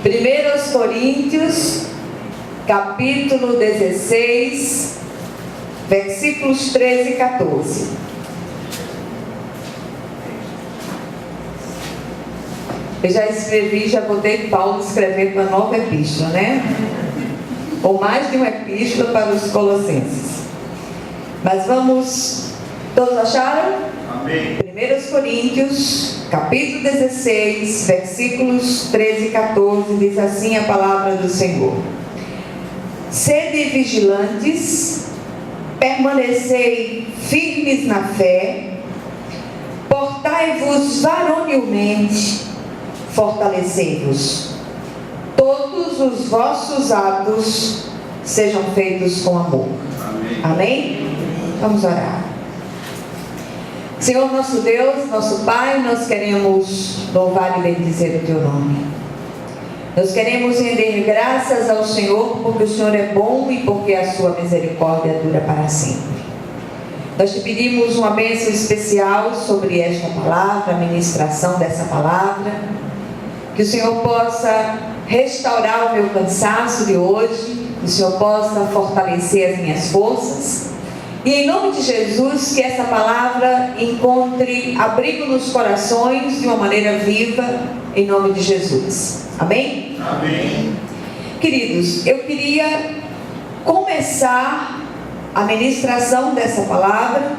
1 Coríntios, capítulo 16, versículos 13 e 14. Eu já escrevi, já botei Paulo escrevendo uma nova epístola, né? Ou mais de uma epístola para os colossenses. Mas vamos, todos acharam? Amém. 1 Coríntios, capítulo 16, versículos 13 e 14, diz assim a palavra do Senhor: Sede vigilantes, permanecei firmes na fé, portai-vos varonilmente, fortalecei-vos. Todos os vossos atos sejam feitos com amor. Amém. Amém? Vamos orar. Senhor nosso Deus, nosso Pai, nós queremos louvar e bendizer o Teu nome. Nós queremos render graças ao Senhor, porque o Senhor é bom e porque a sua misericórdia dura para sempre. Nós te pedimos uma bênção especial sobre esta palavra, a ministração dessa palavra, que o Senhor possa restaurar o meu cansaço de hoje, que o Senhor possa fortalecer as minhas forças, e em nome de Jesus, que essa palavra encontre abrigo nos corações de uma maneira viva, em nome de Jesus. Amém? Amém. Queridos, eu queria começar a ministração dessa palavra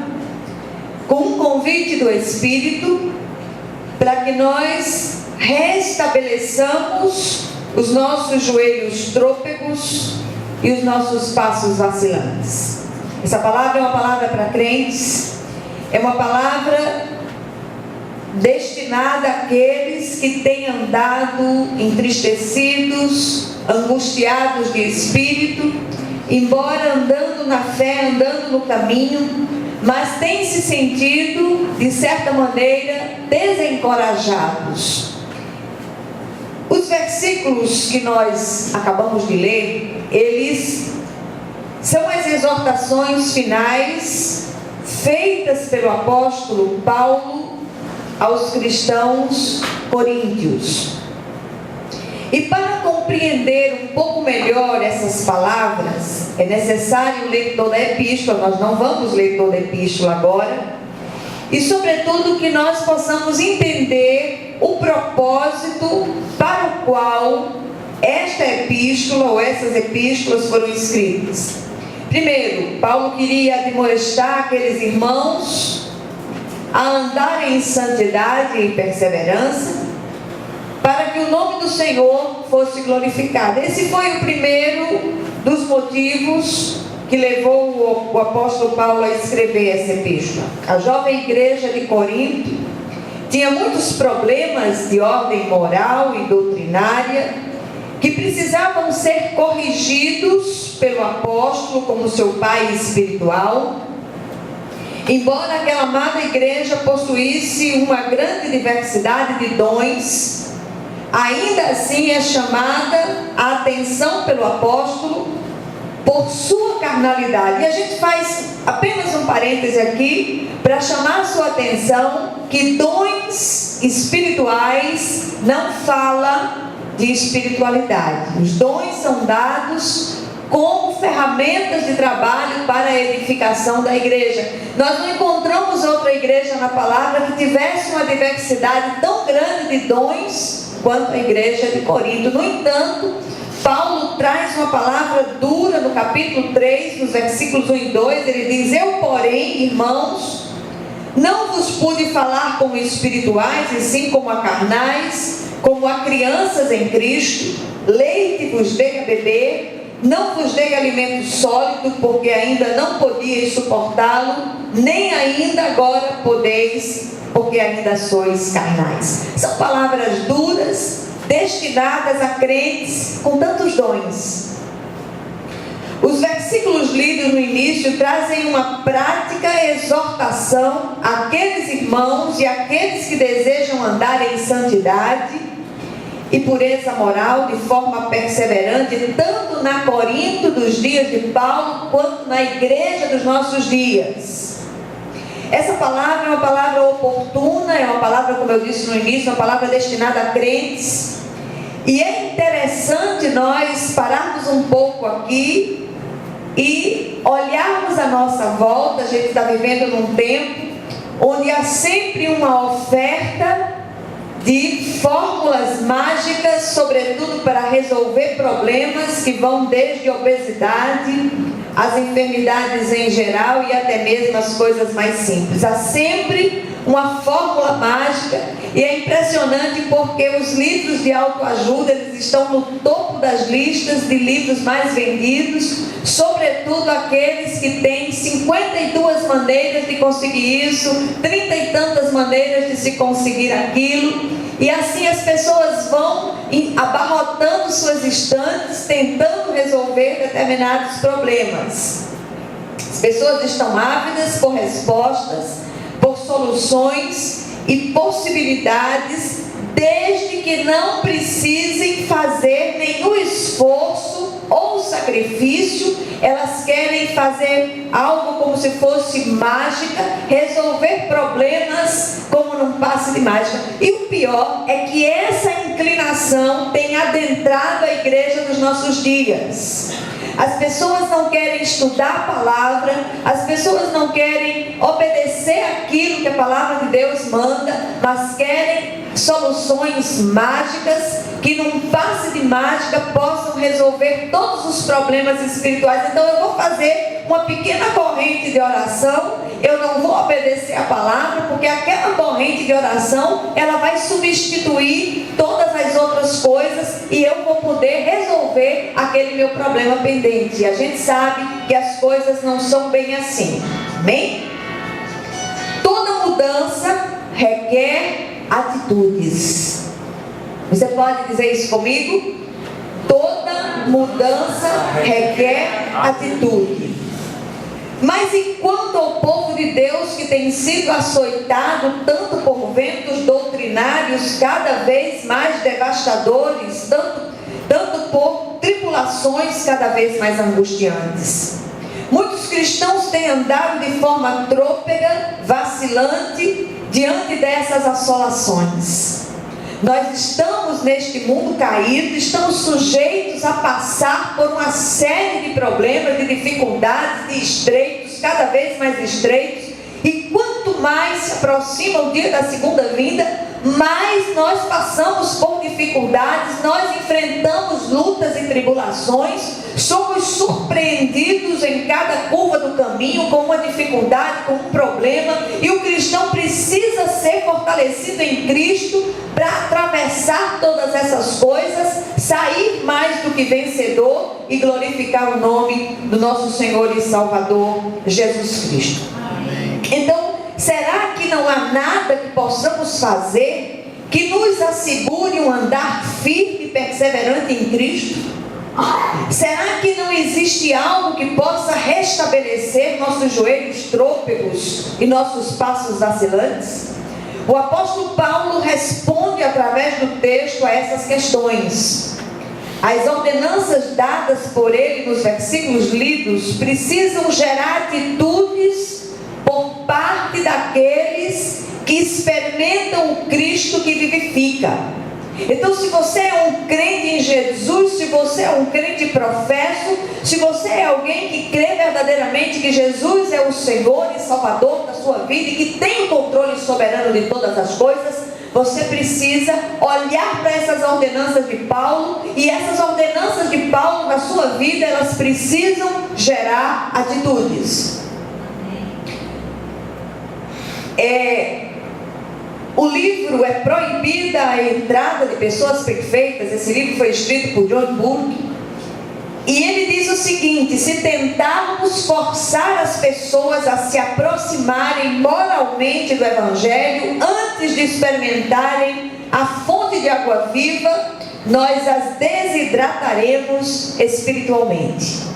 com um convite do Espírito para que nós restabeleçamos os nossos joelhos trôpegos e os nossos passos vacilantes. Essa palavra é uma palavra para crentes, é uma palavra destinada àqueles que têm andado entristecidos, angustiados de espírito, embora andando na fé, andando no caminho, mas têm se sentido, de certa maneira, desencorajados. Os versículos que nós acabamos de ler, eles são as exortações finais feitas pelo apóstolo Paulo aos cristãos coríntios. E para compreender um pouco melhor essas palavras, é necessário ler toda a epístola. Nós não vamos ler toda a epístola agora. E sobretudo que nós possamos entender o propósito para o qual esta epístola ou essas epístolas foram escritas. Primeiro, Paulo queria admoestar aqueles irmãos a andarem em santidade e perseverança, para que o nome do Senhor fosse glorificado. Esse foi o primeiro dos motivos que levou o apóstolo Paulo a escrever essa epístola. A jovem igreja de Corinto tinha muitos problemas de ordem moral e doutrinária que precisavam ser corrigidos pelo apóstolo como seu pai espiritual. Embora aquela amada igreja possuísse uma grande diversidade de dons, ainda assim é chamada a atenção pelo apóstolo por sua carnalidade. E a gente faz apenas um parêntese aqui para chamar a sua atenção que dons espirituais não fala de espiritualidade. Os dons são dados como ferramentas de trabalho para a edificação da igreja. Nós não encontramos outra igreja na palavra que tivesse uma diversidade tão grande de dons quanto a igreja de Corinto. No entanto, Paulo traz uma palavra dura no capítulo 3, nos versículos 1 e 2, ele diz: Eu, porém, irmãos, não vos pude falar como espirituais, e sim como a carnais, como a crianças em Cristo. Leite vos dei a beber, não vos dei alimento sólido, porque ainda não podíeis suportá-lo, nem ainda agora podeis, porque ainda sois carnais. São palavras duras, destinadas a crentes com tantos dons. Os versículos lidos no início trazem uma prática exortação àqueles irmãos e àqueles que desejam andar em santidade e pureza moral de forma perseverante, tanto na Corinto dos dias de Paulo, quanto na igreja dos nossos dias. Essa palavra é uma palavra oportuna, é uma palavra, como eu disse no início, uma palavra destinada a crentes. E é interessante nós pararmos um pouco aqui e olharmos a nossa volta. A gente está vivendo num tempo onde há sempre uma oferta de fórmulas mágicas, sobretudo para resolver problemas que vão desde obesidade, as enfermidades em geral e até mesmo as coisas mais simples. Há sempre uma fórmula mágica, e é impressionante porque os livros de autoajuda, eles estão no topo das listas de livros mais vendidos, sobretudo aqueles que têm 52 maneiras de conseguir isso, 30 e tantas maneiras de se conseguir aquilo. E assim as pessoas vão abarrotando suas estantes, tentando resolver determinados problemas. As pessoas estão ávidas por respostas, por soluções e possibilidades, desde que não precisem fazer nenhum esforço ou sacrifício. Elas querem fazer algo como se fosse mágica, resolver problemas como num passe de mágica. E o pior é que essa inclinação tem adentrado a igreja dos nossos dias. As pessoas não querem estudar a palavra, as pessoas não querem obedecer aquilo que a palavra de Deus manda, mas querem soluções mágicas que num passe de mágica possam resolver todos os problemas espirituais. Então eu vou fazer uma pequena corrente de oração, eu não vou obedecer a palavra, porque aquela corrente de oração, ela vai substituir todas as outras coisas e eu vou poder resolver aquele meu problema pendente. E a gente sabe que as coisas não são bem assim. Amém? Toda mudança requer atitudes. Você pode dizer isso comigo? Toda mudança requer atitude. Mas enquanto o povo de Deus, que tem sido açoitado tanto por ventos doutrinários cada vez mais devastadores, tanto por tribulações cada vez mais angustiantes, muitos cristãos têm andado de forma trôpega, vacilante, diante dessas assolações. Nós estamos neste mundo caído, estamos sujeitos a passar por uma série de problemas, de dificuldades, de estreitos, cada vez mais estreitos. E quanto mais se aproxima o dia da segunda vinda, mais nós passamos por dificuldades, nós enfrentamos lutas e tribulações, somos surpreendidos em cada curva do caminho com uma dificuldade, com um problema, e o cristão precisa ser fortalecido em Cristo para atravessar todas essas coisas, sair mais do que vencedor e glorificar o nome do nosso Senhor e Salvador Jesus Cristo. Amém. Então, será que não há nada que possamos fazer que nos assegure um andar firme e perseverante em Cristo? Será que não existe algo que possa restabelecer nossos joelhos trôpegos e nossos passos vacilantes? O apóstolo Paulo responde através do texto a essas questões. As ordenanças dadas por ele nos versículos lidos precisam gerar atitudes por parte daqueles que experimentam o Cristo que vivifica. Então, se você é um crente em Jesus, se você é um crente professo, se você é alguém que crê verdadeiramente que Jesus é o Senhor e Salvador da sua vida e que tem o controle soberano de todas as coisas, você precisa olhar para essas ordenanças de Paulo, e essas ordenanças de Paulo na sua vida, elas precisam gerar atitudes. O livro É Proibida a Entrada de Pessoas Perfeitas. Esse livro foi escrito por John Burke, e ele diz o seguinte: se tentarmos forçar as pessoas a se aproximarem moralmente do Evangelho antes de experimentarem a fonte de água viva, nós as desidrataremos espiritualmente.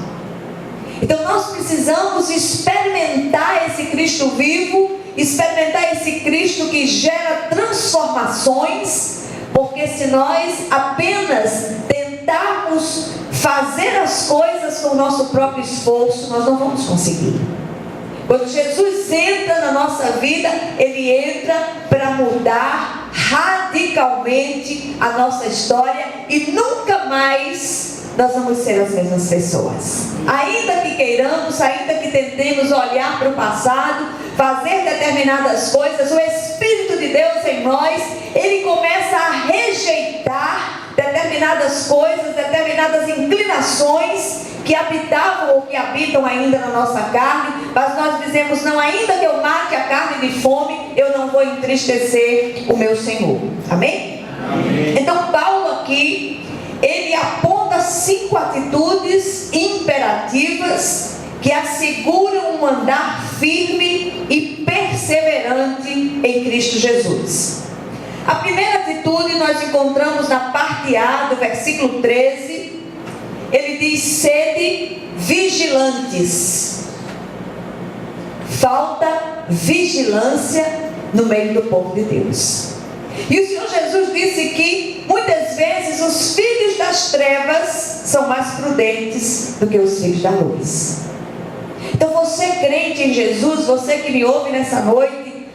Então nós precisamos experimentar esse Cristo vivo, experimentar esse Cristo que gera transformações, porque se nós apenas tentarmos fazer as coisas com o nosso próprio esforço, nós não vamos conseguir. Quando Jesus entra na nossa vida, Ele entra para mudar radicalmente a nossa história e nunca mais nós vamos ser as mesmas pessoas. Ainda que queiramos, ainda que tentemos olhar para o passado, fazer determinadas coisas, o Espírito de Deus em nós, ele começa a rejeitar determinadas coisas, determinadas inclinações que habitavam ou que habitam ainda na nossa carne, mas nós dizemos: não, ainda que eu mate a carne de fome, eu não vou entristecer o meu Senhor. Amém? Amém. Então Paulo aqui, ele aponta 5 atitudes imperativas que asseguram um andar firme e perseverante em Cristo Jesus. A primeira atitude nós encontramos na parte A do versículo 13. Ele diz: sede vigilantes. Falta vigilância no meio do povo de Deus. E o Senhor Jesus disse que muitas vezes os filhos das trevas são mais prudentes do que os filhos da luz. Então você, crente em Jesus, você que me ouve nessa noite,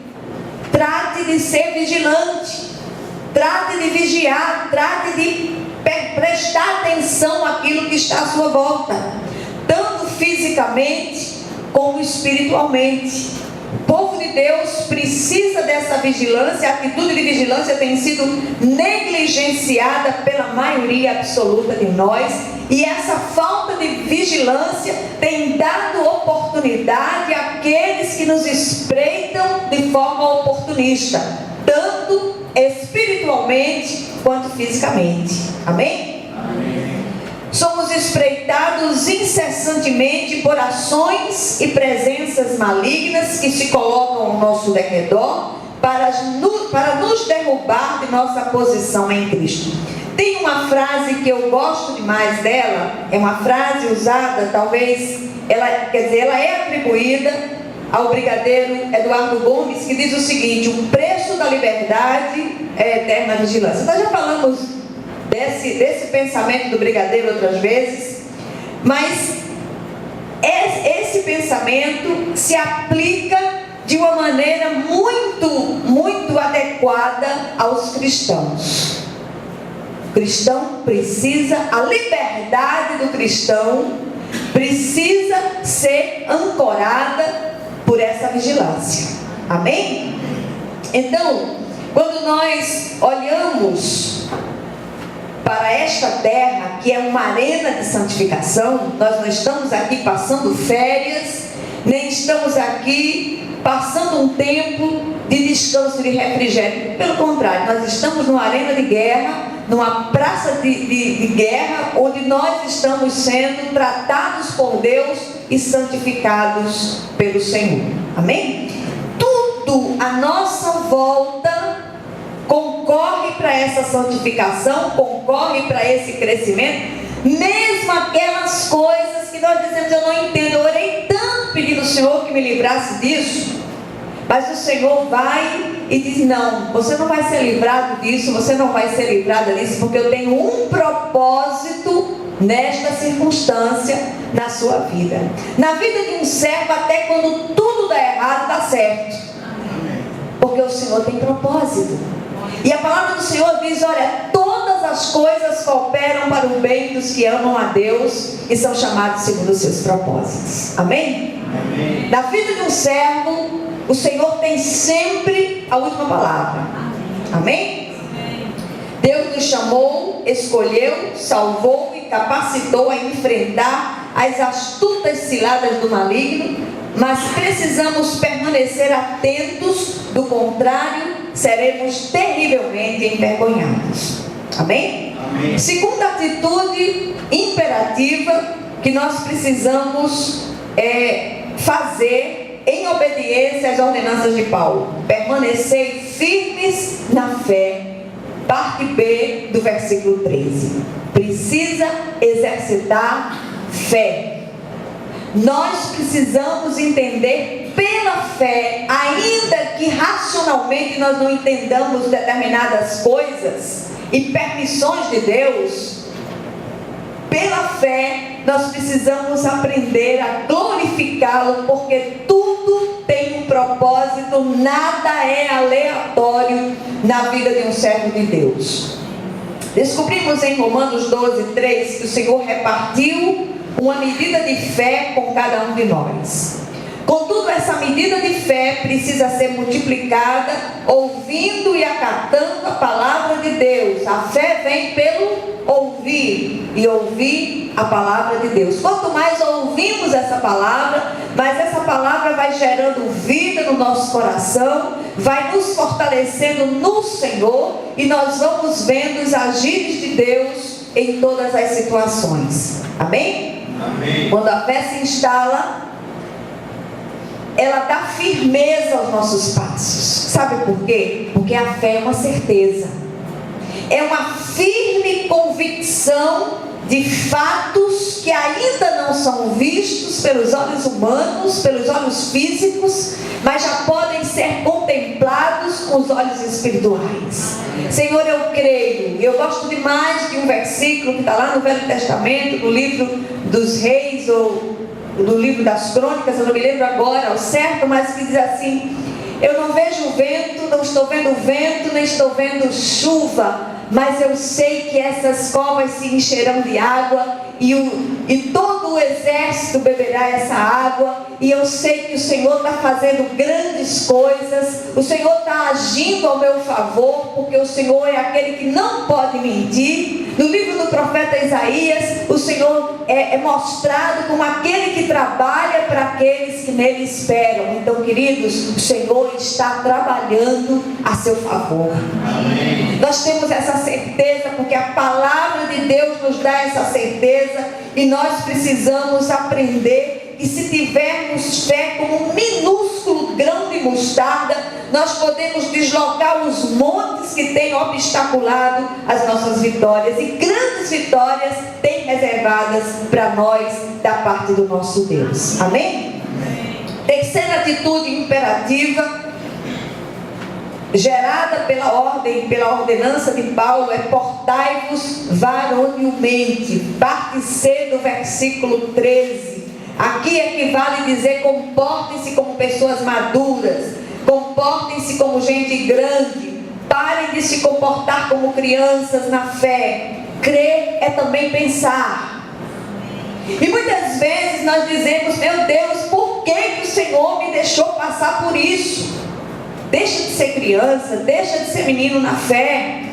trate de ser vigilante, trate de vigiar, trate de prestar atenção àquilo que está à sua volta, tanto fisicamente como espiritualmente. O povo de Deus precisa dessa vigilância. A atitude de vigilância tem sido negligenciada pela maioria absoluta de nós, e essa falta de vigilância tem dado oportunidade àqueles que nos espreitam de forma oportunista, tanto espiritualmente quanto fisicamente. Amém? Amém. Somos espreitados incessantemente por ações e presenças malignas que se colocam ao nosso derredor para nos derrubar de nossa posição em Cristo. Tem uma frase que eu gosto demais dela, é uma frase usada, talvez, ela é atribuída ao brigadeiro Eduardo Gomes, que diz o seguinte: o preço da liberdade é eterna vigilância. Nós já falamos desse pensamento do brigadeiro outras vezes, mas esse pensamento se aplica de uma maneira muito adequada aos cristãos. O cristão precisa, a liberdade do cristão precisa ser ancorada por essa vigilância. Amém? Então, quando nós olhamos para esta terra, que é uma arena de santificação, nós não estamos aqui passando férias, nem estamos aqui passando um tempo de descanso, de refrigério. Pelo contrário, nós estamos numa arena de guerra, numa praça de guerra, onde nós estamos sendo tratados por Deus e santificados pelo Senhor. Amém? Tudo à nossa volta concorre para essa santificação, concorre para esse crescimento, mesmo aquelas coisas que nós dizemos: eu não entendo, eu orei tanto pedindo ao Senhor que me livrasse disso, mas o Senhor vai e diz: não, você não vai ser livrado disso, você não vai ser livrada disso, porque eu tenho um propósito nesta circunstância na sua vida. Na vida de um servo, até quando tudo dá errado, dá certo, porque o Senhor tem propósito. E a palavra do Senhor diz: olha, todas as coisas cooperam para o bem dos que amam a Deus e são chamados segundo os seus propósitos. Amém? Amém. Na vida de um servo, o Senhor tem sempre a última palavra. Amém? Deus nos chamou, escolheu, salvou e capacitou a enfrentar as astutas ciladas do maligno, mas precisamos permanecer atentos, do contrário, seremos terrivelmente envergonhados. Amém? Amém. Segunda atitude imperativa que nós precisamos fazer em obediência às ordenanças de Paulo: permanecer firmes na fé. Parte B do versículo 13. Precisa exercitar fé. Nós precisamos entender pela fé, ainda que racionalmente nós não entendamos determinadas coisas e permissões de Deus, pela fé nós precisamos aprender a glorificá-lo, porque tudo tem um propósito, nada é aleatório na vida de um servo de Deus. Descobrimos em Romanos 12:3 que o Senhor repartiu uma medida de fé com cada um de nós. Contudo, essa medida de fé precisa ser multiplicada ouvindo e acatando a palavra de Deus. A fé vem pelo ouvir e ouvir a palavra de Deus. Quanto mais ouvimos essa palavra, mais essa palavra vai gerando vida no nosso coração, vai nos fortalecendo no Senhor e nós vamos vendo os agires de Deus em todas as situações. Amém? Amém. Quando a fé se instala, ela dá firmeza aos nossos passos. Sabe por quê? Porque a fé é uma certeza. É uma firme convicção de fatos que ainda não são vistos pelos olhos humanos, pelos olhos físicos, mas já podem ser contemplados com os olhos espirituais. Senhor, eu creio, e eu gosto demais de um versículo que está lá no Velho Testamento, no livro dos Reis, ou no livro das Crônicas, eu não me lembro agora ao certo, mas que diz assim: eu não vejo vento, não estou vendo vento, nem estou vendo chuva, mas eu sei que essas covas se encherão de água e todo o exército beberá essa água, e eu sei que o Senhor está fazendo grandes coisas, o Senhor está agindo ao meu favor, porque o Senhor é aquele que não pode mentir. No livro do profeta Isaías, o Senhor é mostrado como aquele que trabalha para aqueles que nele esperam. Então, queridos, o Senhor está trabalhando a seu favor. Amém. Nós temos essa certeza porque a palavra de Deus nos dá essa certeza, e nós precisamos aprender que se tivermos fé como um minúsculo grão de mostarda, nós podemos deslocar os montes que têm obstaculado as nossas vitórias, e grandes vitórias têm reservadas para nós da parte do nosso Deus. Amém? Terceira atitude imperativa gerada pela ordem, pela ordenança de Paulo, é: portai-vos varonilmente. Parte C do versículo 13. Aqui equivale dizer: comportem-se como pessoas maduras, comportem-se como gente grande, parem de se comportar como crianças na fé. Crer é também pensar. E muitas vezes nós dizemos: meu Deus, por que o Senhor me deixou passar por isso? Deixa de ser criança, deixa de ser menino na fé.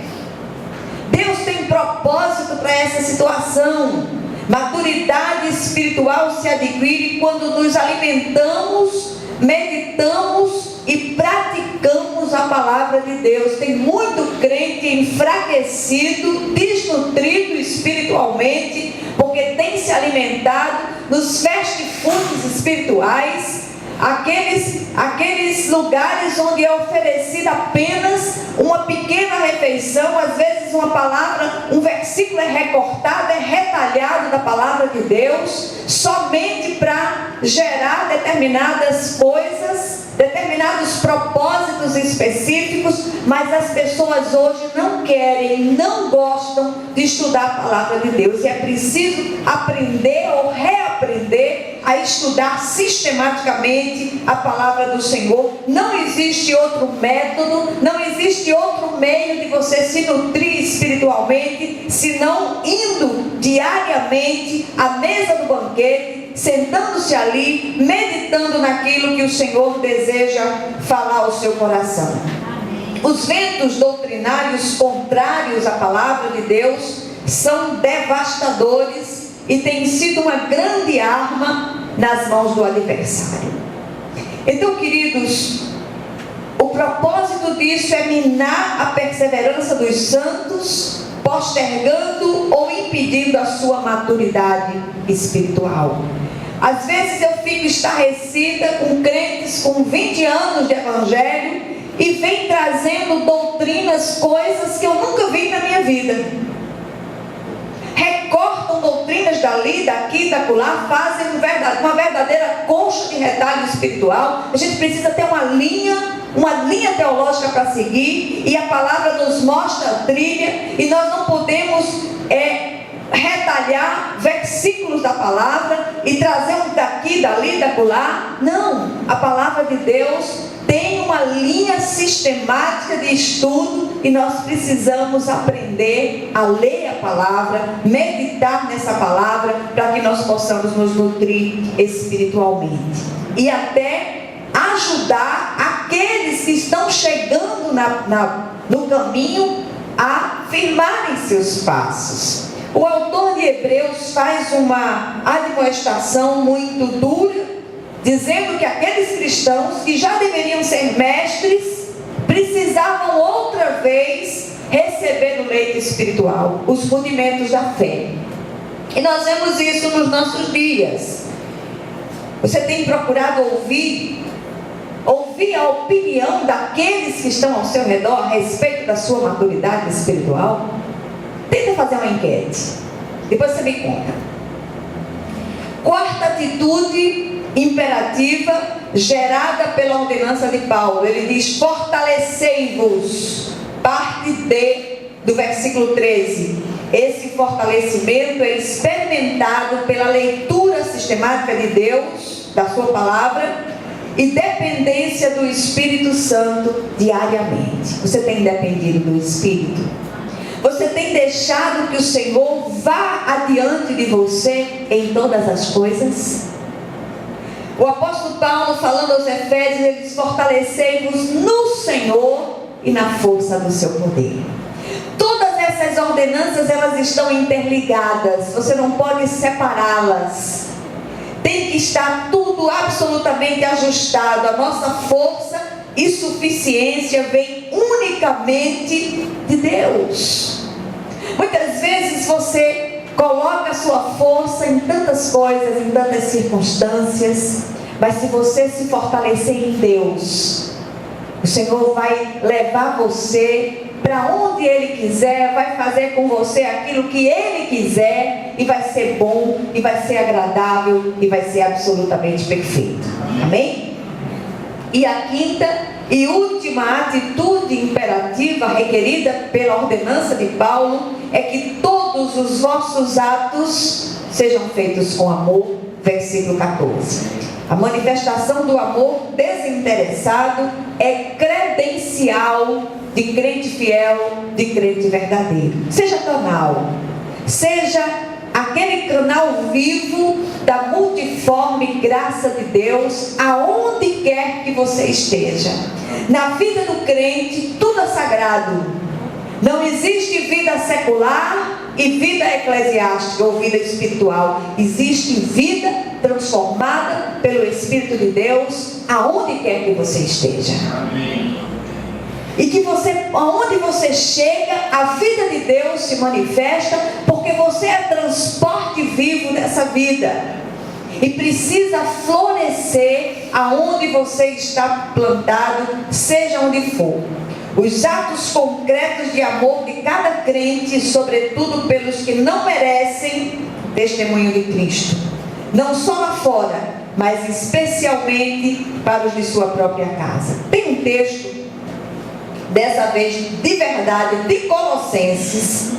Deus tem propósito para essa situação. Maturidade espiritual se adquire quando nos alimentamos, meditamos e praticamos a palavra de Deus. Tem muito crente enfraquecido, desnutrido espiritualmente, porque tem se alimentado nos fast foods espirituais, aqueles lugares onde é oferecida apenas uma pequena refeição, às vezes uma palavra, um versículo é recortado, é retalhado da palavra de Deus, somente para gerar determinadas coisas, determinados propósitos específicos, mas as pessoas hoje não querem, não gostam de estudar a palavra de Deus, e é preciso aprender ou reaprender a estudar sistematicamente a palavra do Senhor. Não existe outro método, não existe outro meio de você se nutrir espiritualmente, senão indo diariamente à mesa do banquete, sentando-se ali, meditando naquilo que o Senhor deseja falar ao seu coração. Os ventos doutrinários contrários à palavra de Deus são devastadores e têm sido uma grande arma nas mãos do adversário. Então, queridos, o propósito disso é minar a perseverança dos santos, postergando ou impedindo a sua maturidade espiritual. Às vezes eu fico estarrecida com crentes com 20 anos de evangelho e vem trazendo doutrinas, coisas que eu nunca vi na minha vida. Recortam doutrinas dali, daqui, dacolá, fazem uma verdadeira concha de retalho espiritual. A gente precisa ter uma linha teológica para seguir, e a palavra nos mostra a trilha, e nós não podemos retalhar versículo livros da palavra e trazer um daqui, dali, dacolá. Não, a palavra de Deus tem uma linha sistemática de estudo e nós precisamos aprender a ler a palavra, meditar nessa palavra, para que nós possamos nos nutrir espiritualmente e até ajudar aqueles que estão chegando no caminho a firmarem seus passos. O autor de Hebreus faz uma admoestação muito dura, dizendo que aqueles cristãos que já deveriam ser mestres, precisavam outra vez receber o leite espiritual, os rudimentos da fé. E nós vemos isso nos nossos dias. Você tem procurado ouvir a opinião daqueles que estão ao seu redor a respeito da sua maturidade espiritual? Tenta fazer uma enquete, depois você me conta. Quarta atitude imperativa gerada pela ordenança de Paulo. Ele diz: fortalecei-vos. Parte D do versículo 13. Esse fortalecimento é experimentado pela leitura sistemática de Deus, da sua palavra, e dependência do Espírito Santo diariamente. Você tem dependido do Espírito? Você tem deixado que o Senhor vá adiante de você em todas as coisas? O apóstolo Paulo, falando aos Efésios, ele diz: fortalecei-vos no Senhor e na força do seu poder. Todas essas ordenanças, elas estão interligadas, você não pode separá-las. Tem que estar tudo absolutamente ajustado. A nossa força e suficiência vem unicamente de Deus. Muitas vezes você coloca a sua força em tantas coisas, em tantas circunstâncias, mas se você se fortalecer em Deus, o Senhor vai levar você para onde Ele quiser, vai fazer com você aquilo que Ele quiser, e vai ser bom, e vai ser agradável, e vai ser absolutamente perfeito. Amém? E a quinta e última atitude imperativa requerida pela ordenança de Paulo é que todos os vossos atos sejam feitos com amor. Versículo 14. A manifestação do amor desinteressado é credencial de crente fiel, de crente verdadeiro. Seja canal, seja aquele canal vivo da multiforme graça de Deus, aonde quer que você esteja. Na vida do crente, tudo é sagrado. Não existe vida secular e vida eclesiástica ou vida espiritual. Existe vida transformada pelo Espírito de Deus, aonde quer que você esteja. Amém. E que você, aonde você chega, a vida de Deus se manifesta, porque você é transporte vivo dessa vida e precisa florescer aonde você está plantado, seja onde for. Os atos concretos de amor de cada crente, sobretudo pelos que não merecem testemunho de Cristo, não só lá fora, mas especialmente para os de sua própria casa. Tem um texto, dessa vez de verdade, de Colossenses,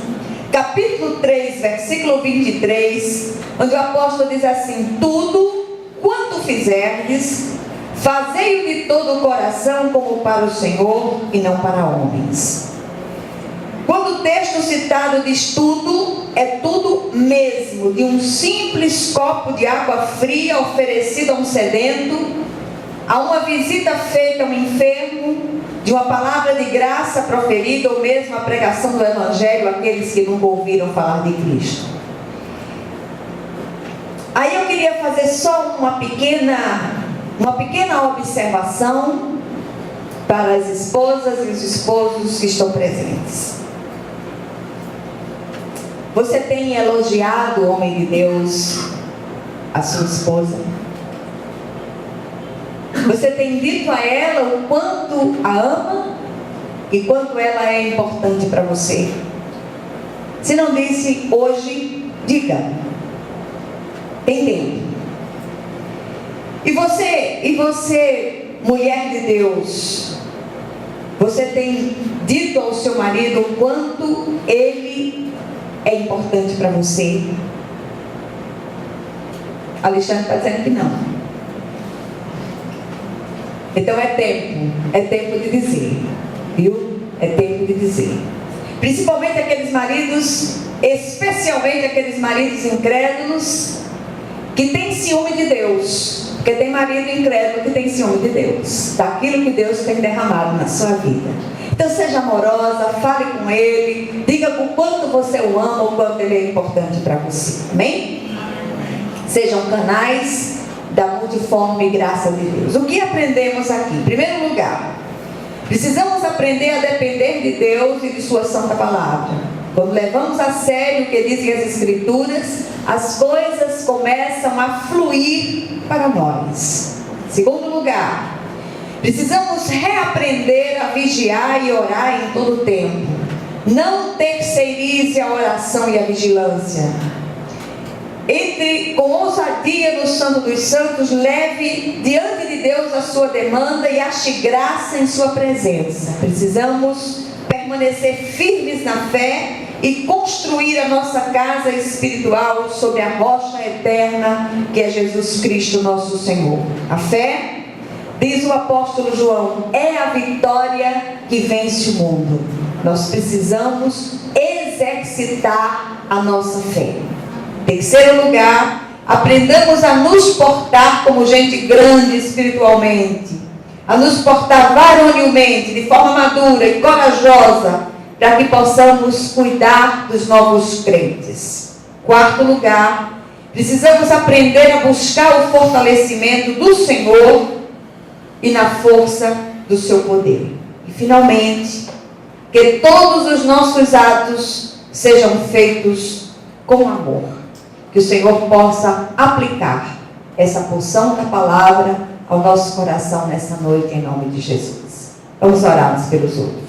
capítulo 3, versículo 23, onde o apóstolo diz assim: tudo quanto fizerdes, fazei-o de todo o coração como para o Senhor e não para homens. Quando o texto citado diz tudo, é tudo mesmo. De um simples copo de água fria oferecido a um sedento, a uma visita feita a um enfermo, de uma palavra de graça proferida, ou mesmo a pregação do Evangelho àqueles que nunca ouviram falar de Cristo. Aí eu queria fazer só uma pequena observação para as esposas e os esposos que estão presentes. Você tem elogiado o homem de Deus, a sua esposa? Você tem dito a ela o quanto a ama e quanto ela é importante para você? Se não disse hoje, diga. Tem tempo. E você, mulher de Deus, você tem dito ao seu marido o quanto ele é importante para você? Alexandre está dizendo que não. Então é tempo de dizer, viu? É tempo de dizer. Principalmente aqueles maridos, especialmente aqueles maridos incrédulos, que têm ciúme de Deus. Porque tem marido incrédulo que tem ciúme de Deus, daquilo que Deus tem derramado na sua vida. Então seja amorosa, fale com ele, diga o quanto você o ama, o quanto ele é importante para você. Amém? Sejam canais da multiforme graça de Deus. O que aprendemos aqui? Em primeiro lugar, precisamos aprender a depender de Deus e de sua santa palavra. Quando levamos a sério o que dizem as Escrituras, as coisas começam a fluir para nós. Segundo lugar, precisamos reaprender a vigiar e orar em todo o tempo. Não terceirize a oração e a vigilância. Entre com ousadia no Santo dos Santos, leve diante de Deus a sua demanda e ache graça em sua presença. Precisamos permanecer firmes na fé e construir a nossa casa espiritual sobre a rocha eterna que é Jesus Cristo nosso Senhor. A fé, diz o apóstolo João, é a vitória que vence o mundo. Nós precisamos exercitar a nossa fé. Terceiro lugar, aprendamos a nos portar como gente grande espiritualmente, a nos portar varonilmente, de forma madura e corajosa, para que possamos cuidar dos novos crentes. Quarto lugar, precisamos aprender a buscar o fortalecimento do Senhor e na força do seu poder. E finalmente, que todos os nossos atos sejam feitos com amor. Que o Senhor possa aplicar essa porção da palavra ao nosso coração nessa noite, em nome de Jesus. Vamos orar uns pelos outros.